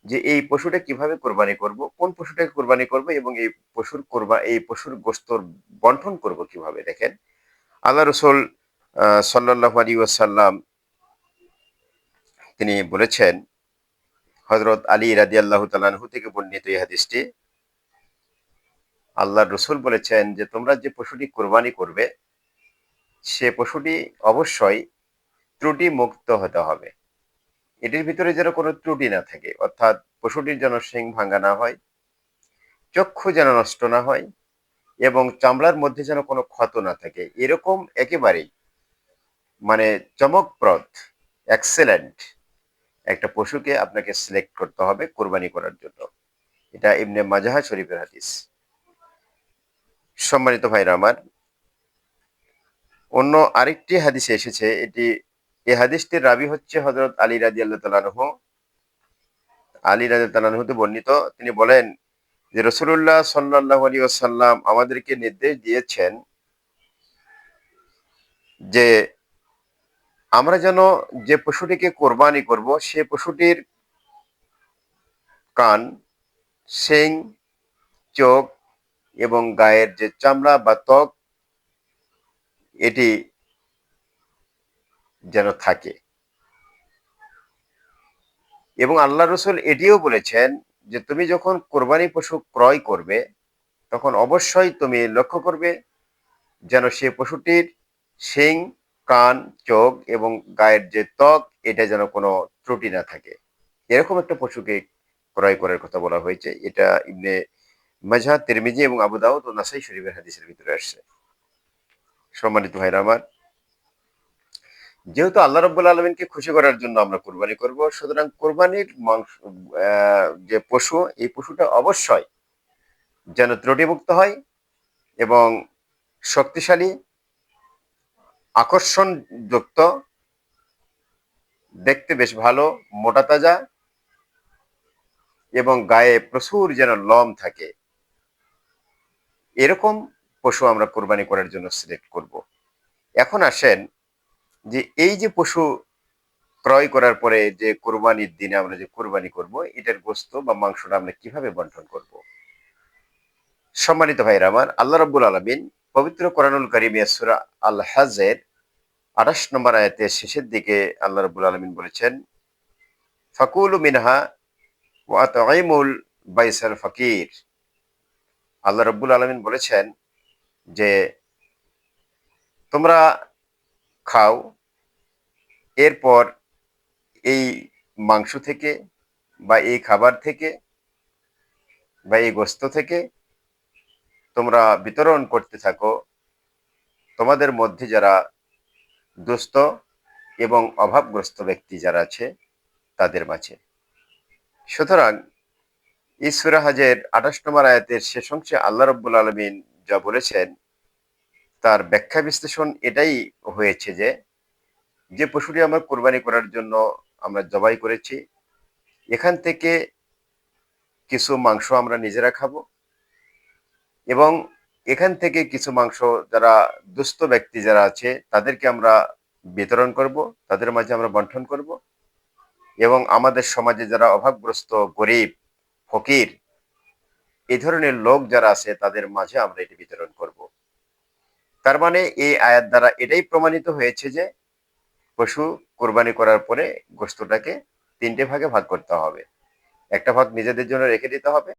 যে এই পশুটা কিভাবে কোরবানি করব, কোন পশুটাকে কোরবানি করব এবং এই পশুর গোশত বন্টন করব কিভাবে। দেখেন, আল্লাহ রসুল সাল্লাল্লাহু আলাইহি ওয়াসাল্লাম তিনি বলেছেন, হযরত আলী রাদিয়াল্লাহু তাআলা আনহু থেকে বর্ণিত এই হাদিসটি, আল্লাহর রসুল বলেছেন যে তোমরা যে পশুটি কোরবানি করবে সে পশুটি অবশ্যই ত্রুটি মুক্ত হতে হবে। এটির ভিতরে যেন কোনো ত্রুটি না থাকে, অর্থাৎ পশুটির যেন শিং ভাঙা না হয়, চক্ষু যেন নষ্ট না হয় এবং চামড়ার মধ্যে যেন কোনো ক্ষত না থাকে। এরকম একেবারেই মানে চমকপ্রদ, এক্সেলেন্ট একটা পশুকে আপনাকে সিলেক্ট করতে হবে কোরবানি করার জন্য। এটা ইবনে মাজাহ শরীফের হাদিস। সম্মানিত ভাইরা আমার, অন্য আরেকটি হাদিসে এসেছে, এই হাদিসটির রাবি হচ্ছে হযরত আলী রাদিয়াল্লাহু তাআলা আনহু। আলী রাদিয়াল্লাহু তাআলা আনহু বর্ণিত, তিনি বলেন যে রাসূলুল্লাহ সাল্লাল্লাহু আলাইহি ওয়াসাল্লাম আমাদেরকে নির্দেশ দিয়েছেন যে আমরা যেন যে পশুটিকে কোরবানি করব সে পশুটির কান, শিং, চোখ এবং গায়ের যে চামড়া বা ত্বক এটি যেন থাকে। এবং আল্লাহ রসুল এটিও বলেছেন যে তুমি যখন কোরবানি পশু ক্রয় করবে তখন অবশ্যই তুমি লক্ষ্য করবে যেন সে পশুটির শিং, কান, চোখ এবং গায়ের যে ত্বক এটা যেন কোনো ত্রুটি না থাকে। এরকম একটা পশুকে ক্রয় করার কথা বলা হয়েছে। এটা ইবনে মাজাহ, তিরমিজি এবং আবু দাউদ ও নাসাই শরীফের হাদিসের ভিতরে আসছে। সম্মানিত ভাইরা আমার, যেহেতু আল্লাহ রাব্বুল আলামিনকে খুশি করার জন্য আমরা কোরবানি করব, সুতরাং কোরবানির মাংস যে পশু, এই পশুটা অবশ্যই যেন ত্রুটিমুক্ত হয় এবং শক্তিশালী, আকর্ষণযুক্ত, দেখতে বেশ ভালো, মোটা তাজা এবং গায়ে প্রচুর যেন লোম থাকে, এরকম পশু আমরা কোরবানি করার জন্য সিলেক্ট করব। এখন আসেন যে এই যে পশু ক্রয় করার পরে যে কোরবানির দিনে আমরা যে কোরবানি করব, এটার গোশত বা মাংসটা আমরা কিভাবে বন্টন করব। সম্মানিত ভাইরা আমার, আল্লাহ রাব্বুল আলামিন পবিত্র কোরআনুল কারীমে সূরা আল হজ্জের 28 নম্বর আয়াতের শেষের দিকে আল্লাহ রাব্বুল আলামিন বলেছেন, ফাকুলু মিনহা ওয়া আতঈমুল বাইসাল ফাকির। আল্লাহ রাব্বুল আলামিন বলেছেন যে তোমরা খাও, এরপর এই মাংস থেকে বা এই খাবার থেকে বা এই গোশত থেকে তোমরা বিতরণ করতে থাকো তোমাদের মধ্যে যারা দুস্থ এবং অভাবগ্রস্ত ব্যক্তি যারা আছে তাদের মাঝে। সুতরাং এই সূরা হজের 28 নম্বর আয়াতের শেষ অংশে আল্লাহ রাব্বুল আলামিন যা বলেছেন তার ব্যাখ্যা বিশ্লেষণ এটাই হয়েছে যে যে পশুটি আমরা কোরবানি করার জন্য আমরা জবাই করেছি, এখান থেকে কিছু মাংস আমরা নিজেরা খাবো এবং এখান থেকে কিছু মাংস যারা দুস্থ ব্যক্তি যারা আছে তাদেরকে আমরা বিতরণ করব, তাদের মাঝে আমরা বন্টন করব এবং আমাদের সমাজে যারা অভাবগ্রস্ত, গরিব, ফকির এই ধরনের লোক যারা আছে তাদের মাঝে আমরা এটি বিতরণ করব। তার মানে এই আয়াত দ্বারা এটাই প্রমাণিত হয়েছে যে পশু কোরবানি করার পরে গোশতটাকে 3টে ভাগে ভাগ করতে হবে। একটা ভাগ নিজেদের জন্য রেখে দিতে হবে,